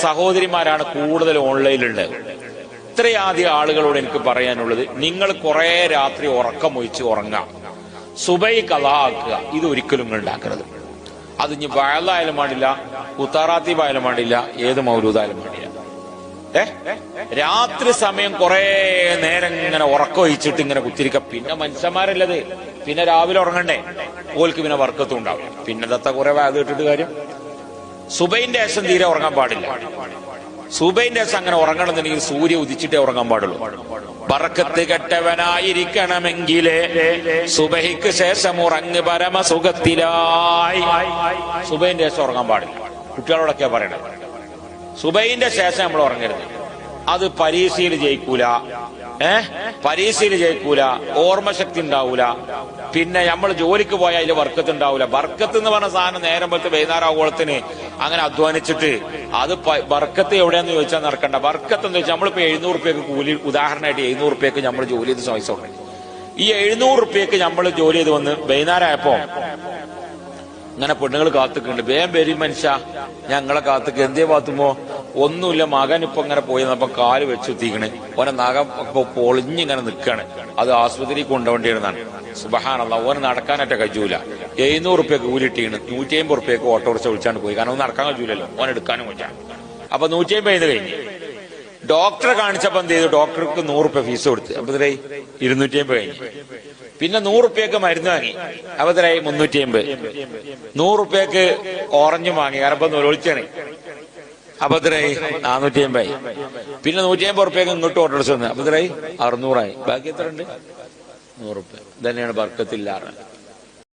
സഹോദരിമാരാണ് കൂടുതൽ ഓൺലൈനിലുള്ളത്. ഇത്രയാദ്യം ആളുകളോട് എനിക്ക് പറയാനുള്ളത്, നിങ്ങൾ കുറെ രാത്രി ഉറക്കമൊഴിച്ച് ഉറങ്ങാം, സുബൈ ഖളാ ആക്കുക. ഇത് ഒരിക്കലും നിങ്ങൾ ഉണ്ടാക്കരുത്. അത് ഇനി വയലായാലും പാടില്ല, കുത്താറാത്തീബായാലും പാടില്ല, ഏത് മൗലൂദായാലും പാടില്ല. രാത്രി സമയം കുറെ നേരം ഇങ്ങനെ ഉറക്കമൊഴിച്ചിട്ട് ഇങ്ങനെ കുത്തിരിക്ക. പിന്നെ മനുഷ്യന്മാരല്ലത്, പിന്നെ രാവിലെ ഉറങ്ങണ്ടേ, ഓൽക്ക് പിന്നെ വർക്കത്തും ഉണ്ടാവും. പിന്നെ ദത്ത കുറെ വാത് കേട്ടിട്ട് കാര്യം. സുബൈന്റെ ശേഷം തീരെ ഉറങ്ങാൻ പാടില്ല. സുബൈന്റെ ശേഷം അങ്ങനെ ഉറങ്ങണമെന്നുണ്ടെങ്കിൽ സൂര്യ ഉദിച്ചിട്ടേ ഉറങ്ങാൻ പാടുള്ളൂ. ബർക്കത്ത് കെട്ടവനായിരിക്കണമെങ്കിലേ സുബഹിക്ക് ശേഷം ഉറങ്ങ് പരമസുഖത്തിലായി. സുബൈന്റെ ശേഷം ഉറങ്ങാൻ പാടില്ല. കുട്ടികളോടൊക്കെയാ പറയണത്, സുബൈന്റെ ശേഷം നമ്മൾ ഉറങ്ങരുത്. അത് പരീക്ഷയിൽ ജയിക്കൂല, പരീക്ഷയിൽ ജയിക്കൂല, ഓർമ്മശക്തി ഉണ്ടാവൂല. പിന്നെ നമ്മൾ ജോലിക്ക് പോയാൽ അതിൽ ബർക്കത്ത് ഉണ്ടാവൂല. ബർക്കത്ത് എന്ന് പറഞ്ഞ സാധനം നേരം പോലത്തെ വൈകുന്നേരം ആഗോളത്തിന് അങ്ങനെ അധ്വാനിച്ചിട്ട് അത് ബർക്കത്ത് എവിടെയാന്ന് ചോദിച്ചാൽ നടക്കണ്ട. ബർക്കത്ത് എന്ന് വെച്ചാൽ നമ്മളിപ്പോ 700 റുപ്യക്ക് കൂലി, ഉദാഹരണമായിട്ട് 700 റുപ്യക്ക് നമ്മൾ ജോലി ചെയ്ത് ചോദിച്ചോട്ടെ. ഈ 700 റുപ്യക്ക് നമ്മൾ ജോലി ചെയ്ത് വന്ന് വൈകുന്നേരം ആയപ്പോ ഇങ്ങനെ പെണ്ണുങ്ങൾ കാത്തുക്കുണ്ട്, വേഗം വരും മനുഷ്യ, ഞങ്ങളെ കാത്തുക്ക്. എന്തേ പാത്തുമ്പോ ഒന്നുമില്ല, മകൻ ഇപ്പൊ ഇങ്ങനെ പോയി വന്നപ്പോ കാല് വെച്ചുത്തിക്കണ്, ഓനെ നഖം ഇപ്പൊ പൊളിഞ്ഞിങ്ങനെ നിൽക്കാണ്, അത് ആശുപത്രി കൊണ്ടുപോകേണ്ടിയിരുന്നാണ്. സുബ്ഹാനല്ലാഹ്, ഓന് നടക്കാനൊക്കെ കഴിയൂല. 700 റുപ്യക്ക് കൂലിട്ടീണ്, 150 റുപ്യക്ക് ഓട്ടോറിക്ഷ വിളിച്ചാണ്ട് പോയി. കാരണം നടക്കാൻ കഴിയൂലല്ലോ, ഓൻ എടുക്കാനും പറ്റാ. അപ്പൊ 150 ഇത് കഴിഞ്ഞ് ഡോക്ടറെ കാണിച്ചപ്പോ എന്ത് ചെയ്തു, ഡോക്ടർക്ക് 100 റുപ്യ ഫീസ് കൊടുത്ത്. അപ്പൊ ഇതേ 250 കഴിഞ്ഞ്. പിന്നെ 100 റുപ്യക്ക് മരുന്ന് വാങ്ങി. അപ്പൊ ഇതരായി 350. 100 റുപ്യക്ക് ഓറഞ്ചും വാങ്ങി, കാരണം ഇപ്പൊ ഒളിച്ചാണ്. അപ്പൊ ഇതരായി 450. പിന്നെ 150 റുപ്യക്ക് ഇങ്ങോട്ട് ഓട്ടോറിക്ഷ വന്ന്. അപ്പൊ ഇതരായി 600. ബാക്കി എത്ര ഉണ്ട്? 100 റുപ്യ. ഇതന്നെയാണ് ബർക്കത്തില്ലാറ്.